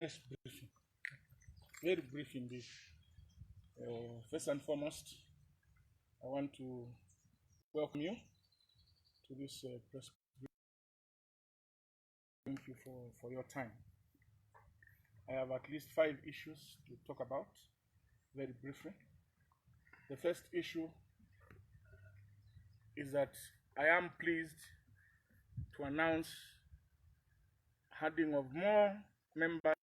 Yes, briefing. Very brief indeed. First and foremost, I want to welcome you to this press briefing. Thank you for your time. I have at least 5 issues to talk about, very briefly. The first issue is that I am pleased to announce adding of more members.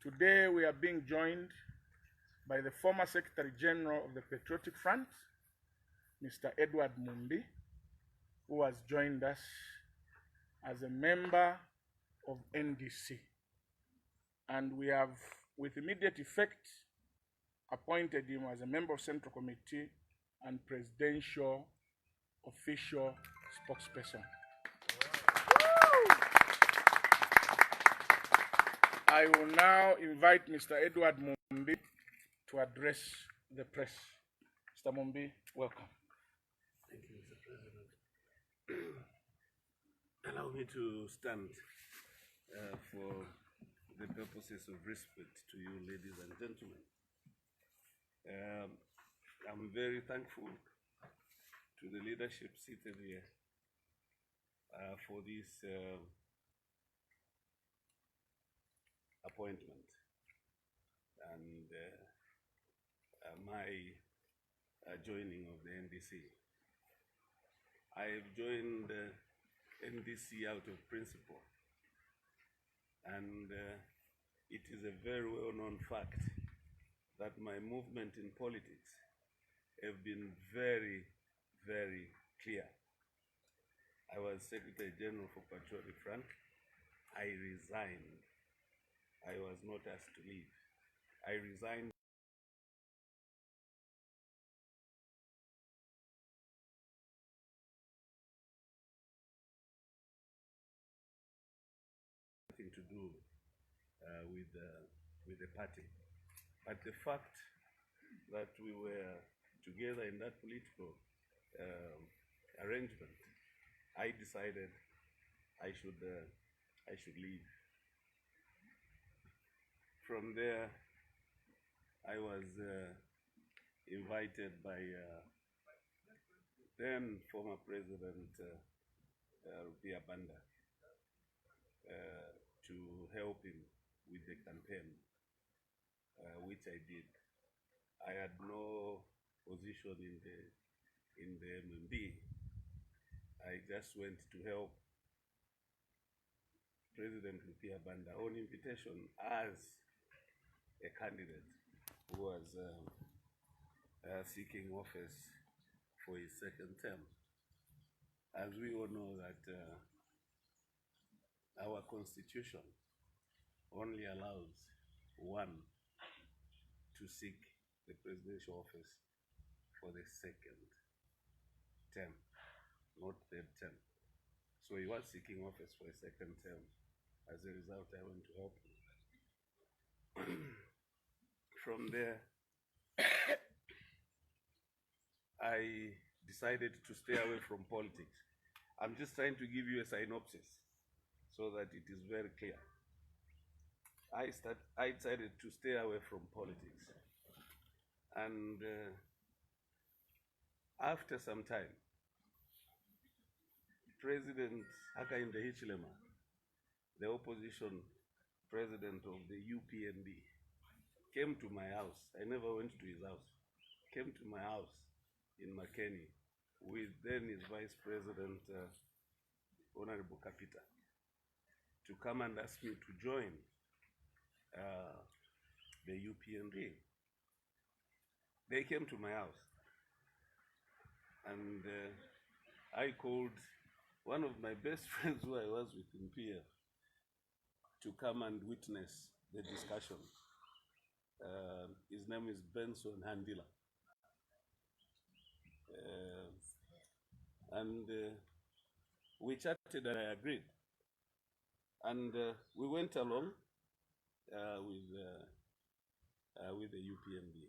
Today we are being joined by the former Secretary General of the Patriotic Front, Mr. Edward MUMBI, who has joined us as a member of NDC. And we have, with immediate effect, appointed him as a member of Central Committee and Presidential Official Spokesperson. I will now invite Mr. Edward MUMBI to address the press. Mr. MUMBI, welcome. Thank you, Mr. President. Allow me to stand for the purposes of respect to you, ladies and gentlemen. I'm very thankful to the leadership seated here for this appointment and my joining of the NDC. I have joined NDC out of principle, and it is a very well-known fact that my movement in politics have been very, very clear. I was Secretary General for Patriotic Front. I resigned. I was not asked to leave. I resigned. Nothing to do with the party, but the fact that we were together in that political arrangement, I decided I should leave. From there, I was invited by then former President Rupiah Banda to help him with the campaign, which I did. I had no position in the MUMBI. I just went to help President Rupiah Banda on invitation as a candidate who was seeking office for his second term. As we all know that our constitution only allows one to seek the presidential office for the second term, not third term. So he was seeking office for a second term. As a result, I went to help him. From there, I decided to stay away from politics. I'm just trying to give you a synopsis so that it is very clear. I decided to stay away from politics. And after some time, President Hakainde Hichilema, the opposition president of the UPND, came to my house. I never went to his house. Came to my house in Makeni with then his Vice President, Honorable Kapita, to come and ask me to join the UPND. They came to my house, and I called one of my best friends who I was with in PF to come and witness the discussion. His name is Benson Handila. And we chatted and I agreed. And we went along with the UPNB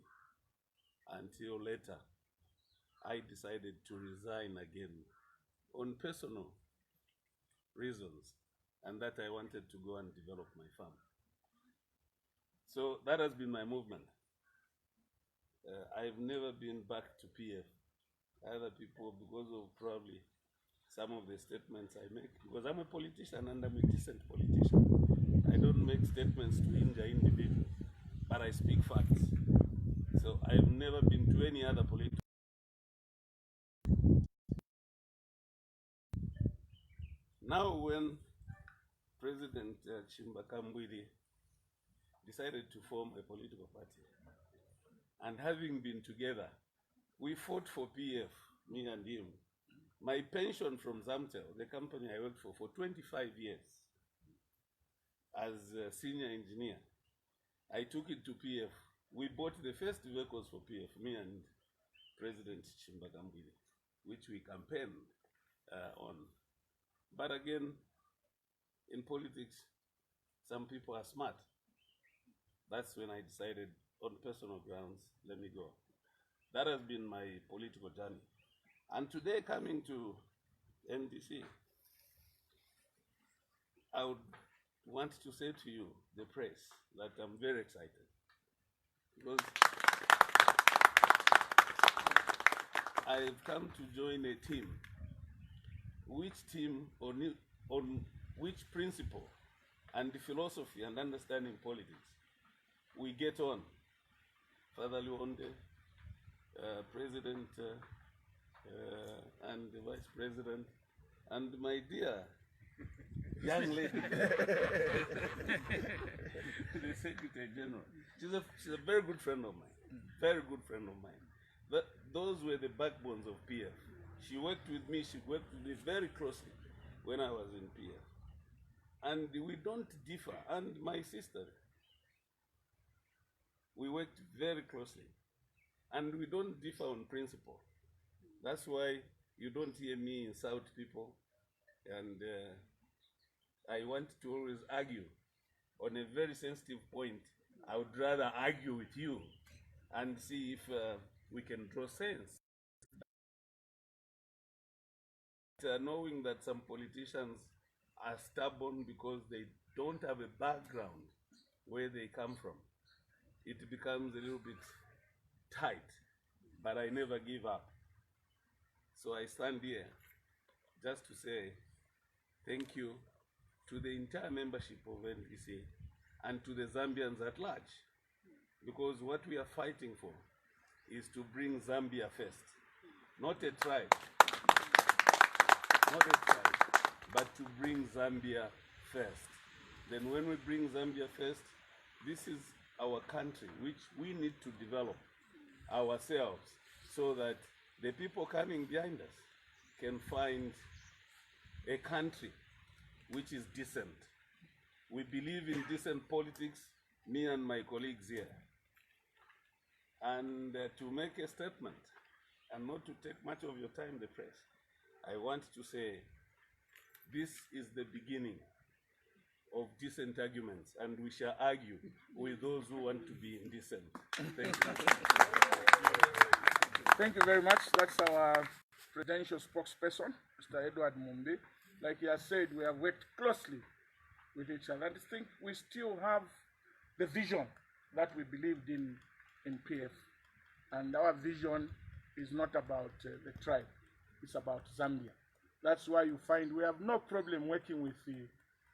until later I decided to resign again on personal reasons. and that I wanted to go and develop my farm. So that has been my movement. I've never been back to PF. Other people, because of probably some of the statements I make, because I'm a politician and I'm a decent politician. I don't make statements to injure individuals, but I speak facts. So I've never been to any other political. Now when President CHISHIMBA KABWILI decided to form a political party, and having been together, we fought for PF, me and him. My pension from Zamtel, the company I worked for 25 years, as a senior engineer, I took it to PF. We bought the first vehicles for PF, me and President CHISHIMBA KABWILI, which we campaigned on. But again, in politics, some people are smart. That's when I decided, on personal grounds, let me go. That has been my political journey. And today, coming to NDC, I would want to say to you, the press, that I'm very excited. Because I've come to join a team. Which team on which principle and the philosophy and understanding politics we get on. Father Luonde, President and the Vice President, and my dear young lady, the Secretary General. She's a very good friend of mine, very good friend of mine. Those were the backbones of PF. She worked with me, very closely when I was in PF. And we don't differ. And my sister, we worked very closely. And we don't differ on principle. That's why you don't hear me insult people. And I want to always argue. On a very sensitive point, I would rather argue with you and see if we can draw sense. Knowing that some politicians are stubborn because they don't have a background where they come from, it becomes a little bit tight, but I never give up. So I stand here just to say thank you to the entire membership of NDC and to the Zambians at large, because what we are fighting for is to bring Zambia first, not a tribe. Not a tribe, but to bring Zambia first. Then when we bring Zambia first, this is our country, which we need to develop ourselves so that the people coming behind us can find a country which is decent. We believe in decent politics, me and my colleagues here. And to make a statement, and not to take much of your time, the press, I want to say this is the beginning of decent arguments, and we shall argue with those who want to be indecent. Thank you. Thank you very much. That's our presidential spokesperson, Mr. Edward Mumbi. Like he has said, we have worked closely with each other. I think we still have the vision that we believed in PF. And our vision is not about the tribe. It's about Zambia. That's why you find we have no problem working with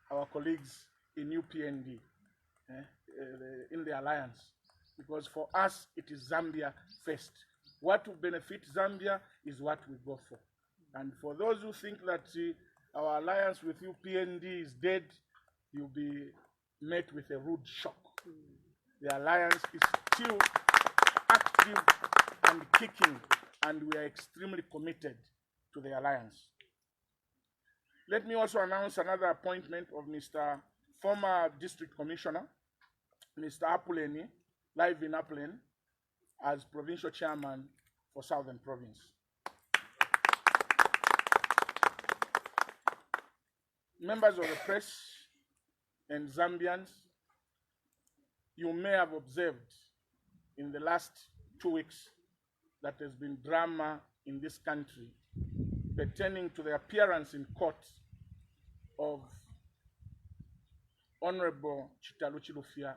our colleagues in UPND, in the alliance, because for us it is Zambia first. What will benefit Zambia is what we go for. And for those who think that our alliance with UPND is dead, you'll be met with a rude shock. The alliance is still active and kicking, and we are extremely committed to the alliance. Let me also announce another appointment of Mr. former District Commissioner, Mr. Apuleni, live in Apuleni, as Provincial Chairman for Southern Province. Members of the press and Zambians, you may have observed in the last 2 weeks that there's been drama in this country pertaining to the appearance in court of Honorable Chitaluchi Lufia,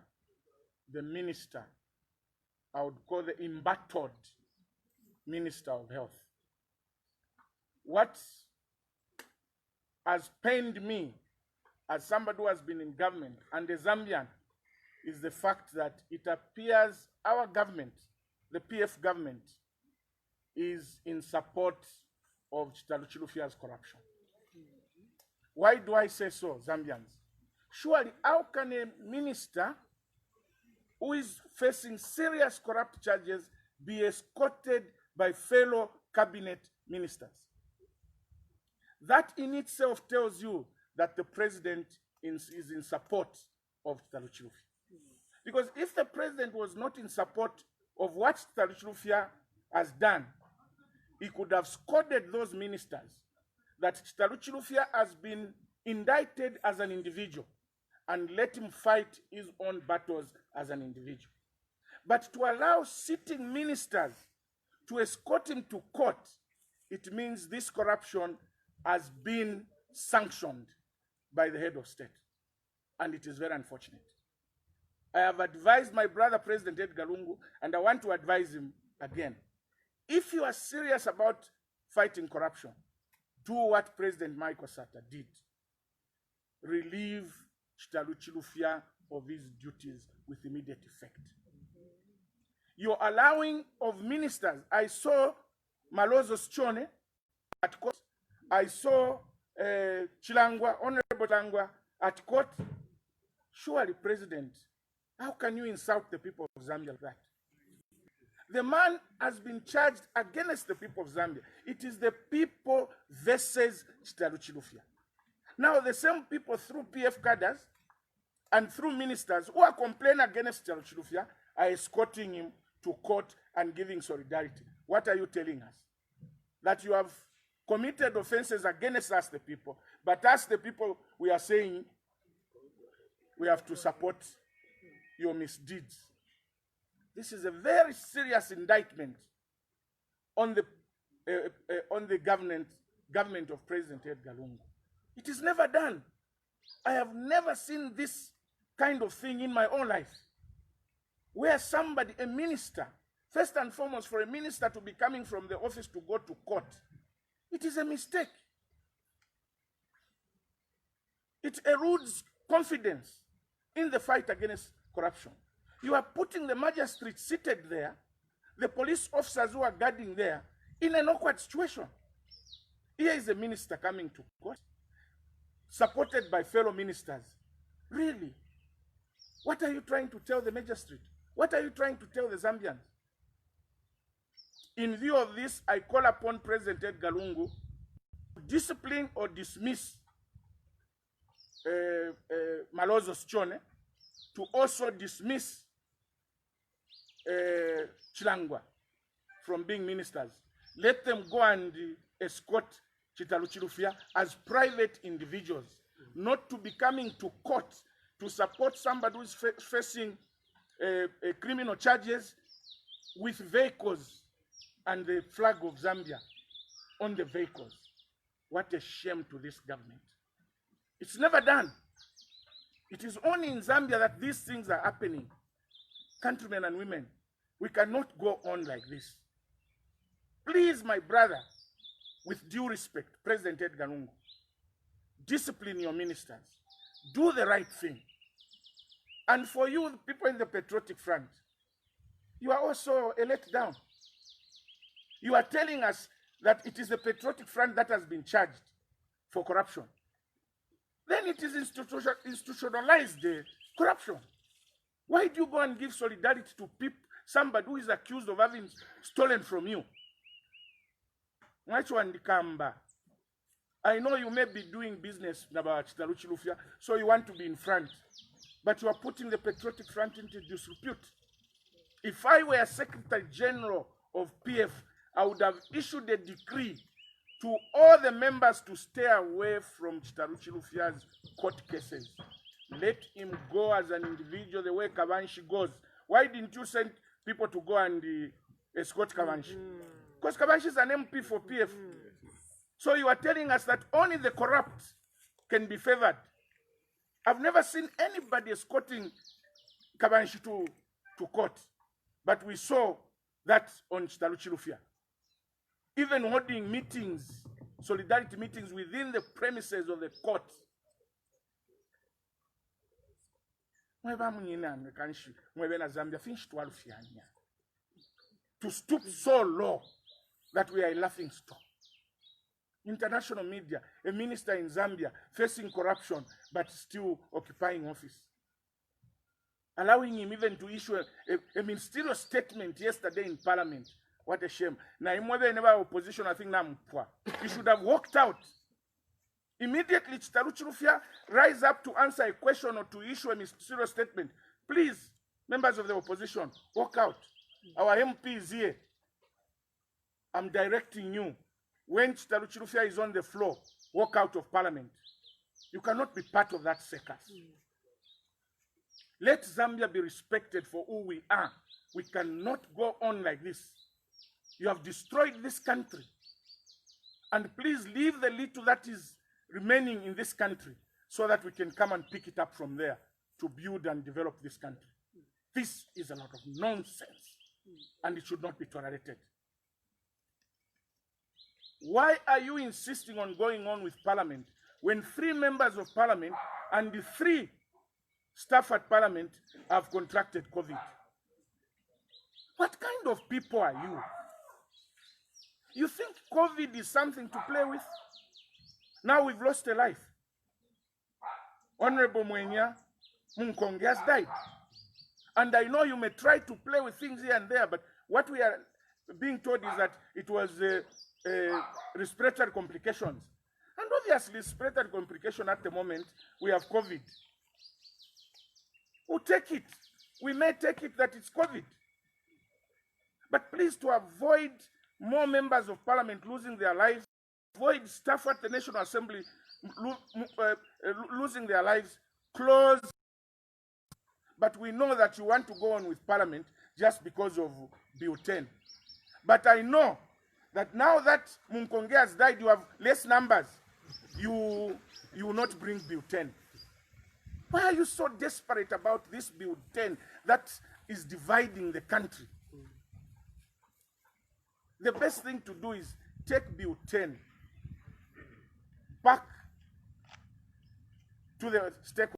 the minister, I would call the embattled Minister of Health. What has pained me as somebody who has been in government and a Zambian is the fact that it appears our government, the PF government, is in support of Chitaluchi Lufia's corruption. Why do I say so, Zambians? Surely, how can a minister who is facing serious corrupt charges be escorted by fellow cabinet ministers? That in itself tells you that the president is in support of Chitaluchi Lufia. Because if the president was not in support of what Chitaluchi Lufia has done, he could have scolded those ministers that Chitaluchi Lufia has been indicted as an individual and let him fight his own battles as an individual. But to allow sitting ministers to escort him to court, it means this corruption has been sanctioned by the head of state. And it is very unfortunate. I have advised my brother, President Edgar Lungu, and I want to advise him again. If you are serious about fighting corruption, do what President Michael Sata did. Relieve Chitaluchi Lufia of his duties with immediate effect. You're allowing of ministers. I saw Malozo Schone at court. I saw Chilangwa, Honorable Chilangwa at court. Surely, President, how can you insult the people of Zambia like that? The man has been charged against the people of Zambia. It is the people versus Chitaluchi Lufia. Now, the same people through PF cadres and through ministers who are complaining against Chitaluchi Lufia are escorting him to court and giving solidarity. What are you telling us? That you have committed offenses against us, the people, but us, the people, we are saying we have to support your misdeeds. This is a very serious indictment on the government of President Edgar Lungu. It is never done. I have never seen this kind of thing in my own life, where somebody, a minister, first and foremost, for a minister to be coming from the office to go to court, it is a mistake. It erodes confidence in the fight against corruption. You are putting the magistrate seated there, the police officers who are guarding there, in an awkward situation. Here is a minister coming to court, supported by fellow ministers. Really? What are you trying to tell the magistrate? What are you trying to tell the Zambians? In view of this, I call upon President Edgar Lungu to discipline or dismiss Malozo Schone, to also dismiss Chilangwa from being ministers. Let them go and escort Chitaluchi Lufia as private individuals, not to be coming to court to support somebody who is facing criminal charges with vehicles and the flag of Zambia on the vehicles. What a shame to this government. It's never done. It is only in Zambia that these things are happening. Countrymen and women, we cannot go on like this. Please, my brother, with due respect, President Edgar Lungu, discipline your ministers. Do the right thing. And for you, the people in the Patriotic Front, you are also a letdown. You are telling us that it is the Patriotic Front that has been charged for corruption. Then it is institutionalized corruption. Why do you go and give solidarity to people, somebody who is accused of having stolen from you? I know you may be doing business about Chitaluchi Lufia, so you want to be in front, but you are putting the Patriotic Front into disrepute. If I were Secretary General of PF, I would have issued a decree to all the members to stay away from Chitaluchi Lufia's court cases. Let him go as an individual the way Kavanshi goes. Why didn't you send people to go and escort Kavanshi? Because Kavanshi is an MP for PF. So you are telling us that only the corrupt can be favored. I've never seen anybody escorting Kabanshi to court, but we saw that on Chitaluchilufya. Even holding meetings, solidarity meetings within the premises of the court. To stoop so low that we are a laughing stock. International media, a minister in Zambia facing corruption but still occupying office. Allowing him even to issue a ministerial statement yesterday in parliament. What a shame. Now, never opposition, I think now he should have walked out. Immediately, Chitaluchilufya rise up to answer a question or to issue a ministerial statement. Please, members of the opposition, walk out. Our MP is here. I'm directing you. When Chitaluchilufya is on the floor, walk out of parliament. You cannot be part of that circus. Let Zambia be respected for who we are. We cannot go on like this. You have destroyed this country. And please leave the little that is remaining in this country so that we can come and pick it up from there to build and develop this country. This is a lot of nonsense, and it should not be tolerated. Why are you insisting on going on with parliament when 3 members of parliament and the 3 staff at parliament have contracted COVID? What kind of people are you? You think COVID is something to play with? Now we've lost a life. Honorable Mwenya Munkonge has died. And I know you may try to play with things here and there, but what we are being told is that it was respiratory complications. And obviously, respiratory complication at the moment, we have COVID. We'll take it. We may take it that it's COVID. But please, to avoid more members of parliament losing their lives, avoid staff at the National Assembly losing their lives, close. But we know that you want to go on with parliament just because of Bill 10. But I know that now that Munkonge has died, you have less numbers. You will not bring Bill 10. Why are you so desperate about this Bill 10 that is dividing the country? The best thing to do is take Bill 10 back to the stakeholders.